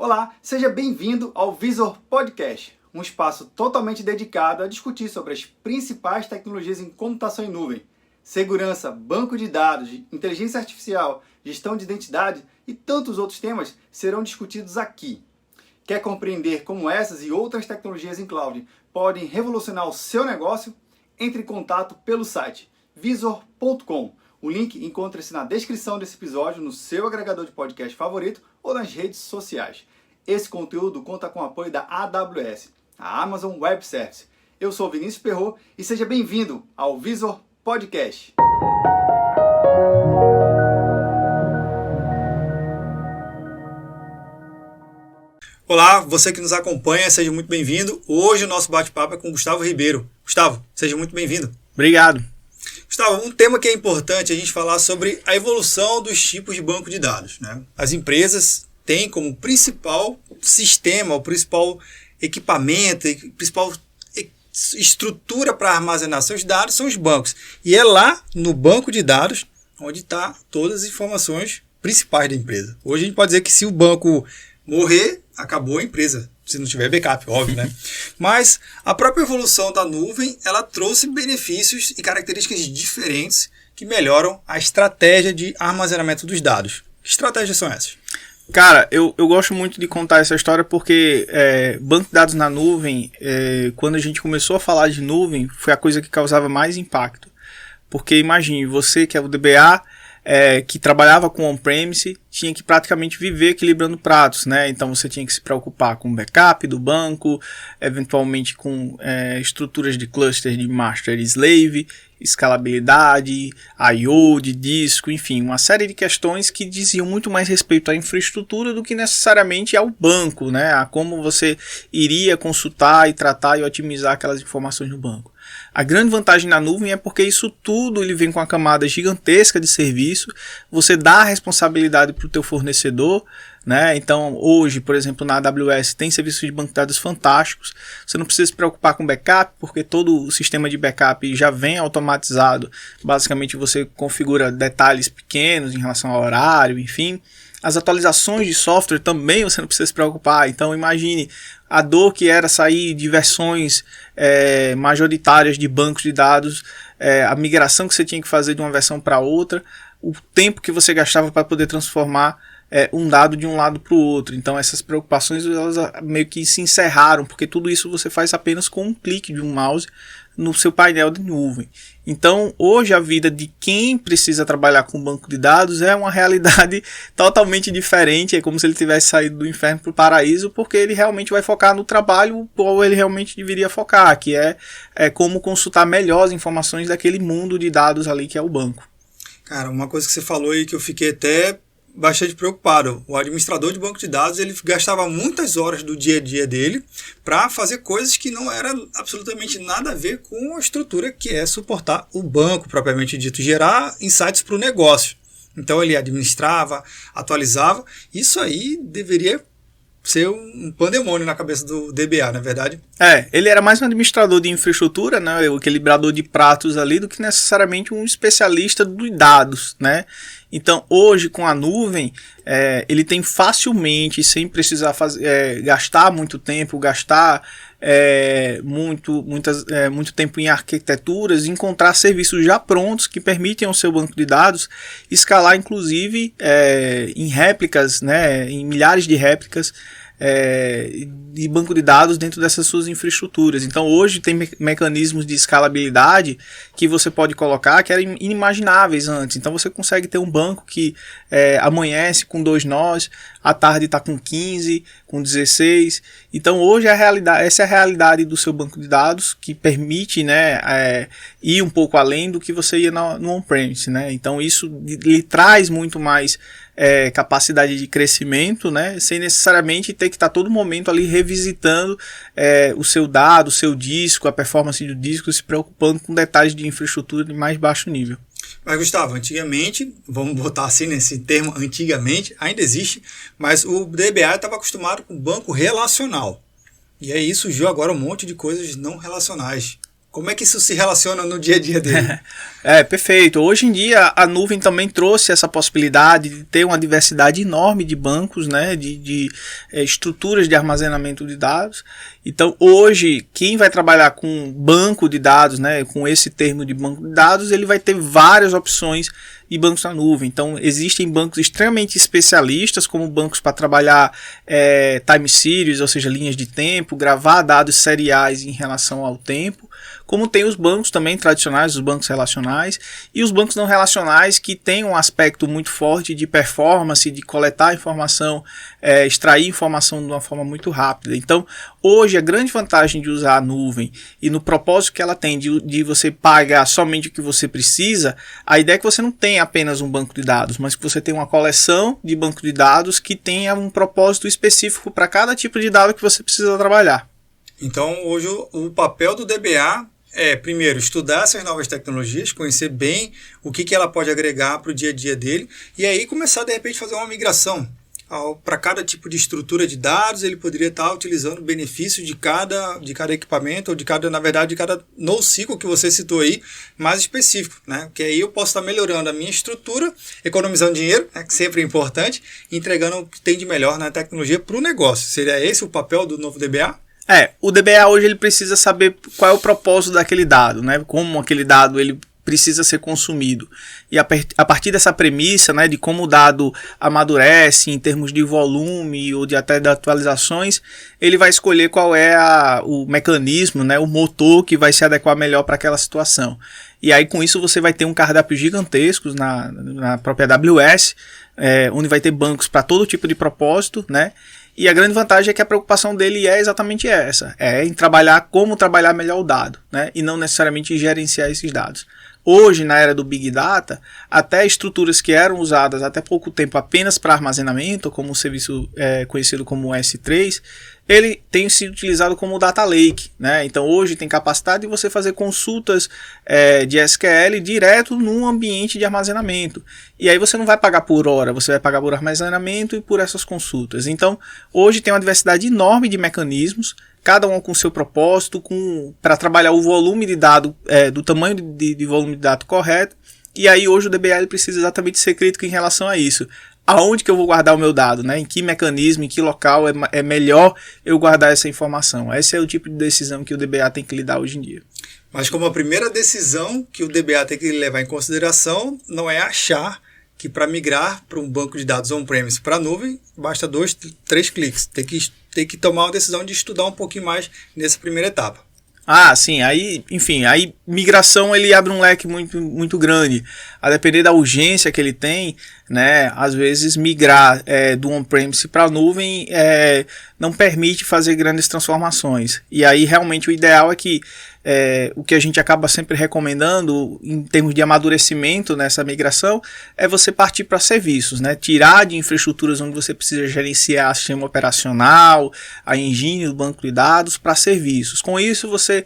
Olá, seja bem-vindo ao Visor Podcast, um espaço totalmente dedicado a discutir sobre as principais tecnologias em computação em nuvem, segurança, banco de dados, inteligência artificial, gestão de identidade e tantos outros temas serão discutidos aqui. Quer compreender como essas e outras tecnologias em cloud podem revolucionar o seu negócio? Entre em contato pelo site visor.com. O link encontra-se na descrição desse episódio, no seu agregador de podcast favorito ou nas redes sociais. Esse conteúdo conta com o apoio da AWS, a Amazon Web Services. Eu sou Vinícius Perrot e seja bem-vindo ao Visor Podcast. Olá, você que nos acompanha, seja muito bem-vindo. Hoje o nosso bate-papo é com Gustavo Ribeiro. Gustavo, seja muito bem-vindo. Obrigado. Gustavo, um tema que é importante a gente falar sobre a evolução dos tipos de banco de dados, né? As empresas têm como principal sistema, o principal equipamento, a principal estrutura para armazenar seus dados são os bancos. E é lá no banco de dados onde está todas as informações principais da empresa. Hoje a gente pode dizer que se o banco morrer, acabou a empresa. Se não tiver backup, óbvio, né? Mas a própria evolução da nuvem, ela trouxe benefícios e características diferentes que melhoram a estratégia de armazenamento dos dados. Que estratégias são essas? Cara, eu gosto muito de contar essa história porque banco de dados na nuvem, quando a gente começou a falar de nuvem, foi a coisa que causava mais impacto. Porque imagine, você que é o DBA, que trabalhava com on-premise, tinha que praticamente viver equilibrando pratos, né? Então você tinha que se preocupar com o backup do banco, eventualmente com estruturas de cluster de master e slave, escalabilidade, I/O de disco, enfim, uma série de questões que diziam muito mais respeito à infraestrutura do que necessariamente ao banco, né? A como você iria consultar e tratar e otimizar aquelas informações no banco. A grande vantagem na nuvem é porque isso tudo ele vem com uma camada gigantesca de serviço, você dá a responsabilidade para o teu fornecedor, né? Então hoje, por exemplo, na AWS tem serviços de banco de dados fantásticos, você não precisa se preocupar com backup, porque todo o sistema de backup já vem automatizado, basicamente você configura detalhes pequenos em relação ao horário, enfim. As atualizações de software também você não precisa se preocupar. Então imagine a dor que era sair de versões majoritárias de bancos de dados, a migração que você tinha que fazer de uma versão para outra, o tempo que você gastava para poder transformar um dado de um lado para o outro. Então essas preocupações elas meio que se encerraram, porque tudo isso você faz apenas com um clique de um mouse no seu painel de nuvem. Então hoje a vida de quem precisa trabalhar com banco de dados é uma realidade totalmente diferente, é como se ele tivesse saído do inferno para o paraíso, porque ele realmente vai focar no trabalho ou ele realmente deveria focar, que é como consultar melhor as informações daquele mundo de dados ali que é o banco. Cara, uma coisa que você falou aí que eu fiquei até bastante preocupado. O administrador de banco de dados, ele gastava muitas horas do dia a dia dele para fazer coisas que não eram absolutamente nada a ver com a estrutura que é suportar o banco propriamente dito, gerar insights para o negócio. Então ele administrava, atualizava. Isso aí deveria ser um pandemônio na cabeça do DBA, não é verdade? Ele era mais um administrador de infraestrutura, né, o equilibrador de pratos ali, do que necessariamente um especialista dos dados, né? Então, hoje, com a nuvem, ele tem facilmente, sem precisar gastar muito tempo, gastar muito tempo em arquiteturas, encontrar serviços já prontos que permitem ao seu banco de dados escalar, inclusive, em réplicas, né, em milhares de réplicas, de banco de dados dentro dessas suas infraestruturas. Então hoje tem mecanismos de escalabilidade que você pode colocar que eram inimagináveis antes. Então você consegue ter um banco que amanhece com 2 nós, à tarde está com 15, com 16. Então hoje essa é a realidade do seu banco de dados, que permite, né, ir um pouco além do que você ia no on-premise, né? Então isso lhe traz muito mais capacidade de crescimento, né, sem necessariamente ter que estar todo momento ali revisitando o seu dado, o seu disco, a performance do disco, se preocupando com detalhes de infraestrutura de mais baixo nível. Mas Gustavo, antigamente, vamos botar assim nesse termo, antigamente, ainda existe, mas o DBA estava acostumado com banco relacional. E aí surgiu agora um monte de coisas não relacionais. Como é que isso se relaciona no dia a dia dele? Perfeito. Hoje em dia a nuvem também trouxe essa possibilidade de ter uma diversidade enorme de bancos, né, de estruturas de armazenamento de dados. Então hoje quem vai trabalhar com banco de dados, né, com esse termo de banco de dados, ele vai ter várias opções de bancos na nuvem. Então existem bancos extremamente especialistas, como bancos para trabalhar time series, ou seja, linhas de tempo, gravar dados seriais em relação ao tempo, como tem os bancos também tradicionais, os bancos relacionais, e os bancos não relacionais que têm um aspecto muito forte de performance, de coletar informação, extrair informação de uma forma muito rápida. Então, hoje a grande vantagem de usar a nuvem e no propósito que ela tem de você pagar somente o que você precisa, a ideia é que você não tenha apenas um banco de dados, mas que você tenha uma coleção de banco de dados que tenha um propósito específico para cada tipo de dado que você precisa trabalhar. Então, hoje o papel do DBA é, primeiro, estudar essas novas tecnologias, conhecer bem o que ela pode agregar para o dia a dia dele, e aí começar, de repente, a fazer uma migração. Para cada tipo de estrutura de dados, ele poderia estar utilizando o benefício de cada equipamento, ou de cada NoSQL que você citou aí, mais específico, né? Porque aí eu posso estar melhorando a minha estrutura, economizando dinheiro, né? Que sempre é importante, e entregando o que tem de melhor na tecnologia para o negócio. Seria esse o papel do novo DBA? O DBA hoje ele precisa saber qual é o propósito daquele dado, né? Como aquele dado ele precisa ser consumido. E a partir dessa premissa, né, de como o dado amadurece em termos de volume ou de até de atualizações, ele vai escolher qual é o mecanismo, né, o motor que vai se adequar melhor para aquela situação. E aí com isso você vai ter um cardápio gigantesco na própria AWS, onde vai ter bancos para todo tipo de propósito, né? E a grande vantagem é que a preocupação dele é exatamente essa, em trabalhar como trabalhar melhor o dado, né? E não necessariamente gerenciar esses dados. Hoje, na era do Big Data, até estruturas que eram usadas até pouco tempo apenas para armazenamento, como o serviço conhecido como S3, ele tem sido utilizado como Data Lake, né? Então hoje tem capacidade de você fazer consultas de SQL direto num ambiente de armazenamento. E aí você não vai pagar por hora, você vai pagar por armazenamento e por essas consultas. Então hoje tem uma diversidade enorme de mecanismos, cada um com seu propósito, para trabalhar o volume de dado, do tamanho de volume de dado correto. E aí hoje o DBA ele precisa exatamente ser crítico em relação a isso. Aonde que eu vou guardar o meu dado, né? Em que mecanismo, em que local é melhor eu guardar essa informação? Esse é o tipo de decisão que o DBA tem que lidar hoje em dia. Mas como a primeira decisão que o DBA tem que levar em consideração não é achar que para migrar para um banco de dados on-premise para a nuvem, basta 2, 3 cliques. Tem que tomar uma decisão de estudar um pouquinho mais nessa primeira etapa. Sim, aí migração ele abre um leque muito, muito grande. A depender da urgência que ele tem, né, às vezes migrar do on-premise para a nuvem não permite fazer grandes transformações. E aí realmente o ideal é que o que a gente acaba sempre recomendando em termos de amadurecimento nessa migração é você partir para serviços, né? Tirar de infraestruturas onde você precisa gerenciar sistema operacional, a engine do banco de dados para serviços. Com isso você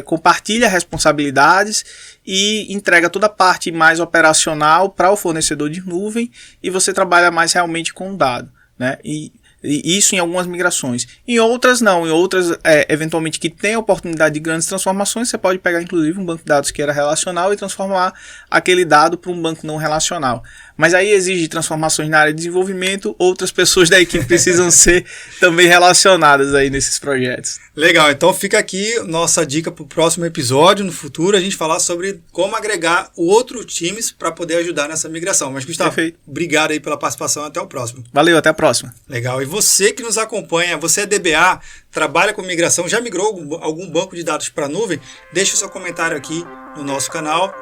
compartilha responsabilidades e entrega toda a parte mais operacional para o fornecedor de nuvem e você trabalha mais realmente com o dado, né? E isso em algumas migrações. Em outras não, em outras eventualmente que tem a oportunidade de grandes transformações, você pode pegar inclusive um banco de dados que era relacional e transformar aquele dado para um banco não relacional. Mas aí exige transformações na área de desenvolvimento, outras pessoas da equipe precisam ser também relacionadas aí nesses projetos. Legal, então fica aqui nossa dica para o próximo episódio, no futuro, a gente falar sobre como agregar outros times para poder ajudar nessa migração. Mas Gustavo, perfeito. Obrigado aí pela participação, até o próximo. Valeu, até a próxima. Legal, e você que nos acompanha, você é DBA, trabalha com migração, já migrou algum banco de dados para a nuvem? Deixa o seu comentário aqui no nosso canal,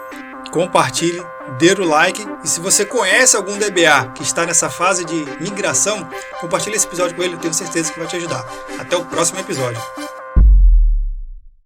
compartilhe, dê o like, e se você conhece algum DBA que está nessa fase de migração, compartilhe esse episódio com ele, eu tenho certeza que vai te ajudar. Até o próximo episódio.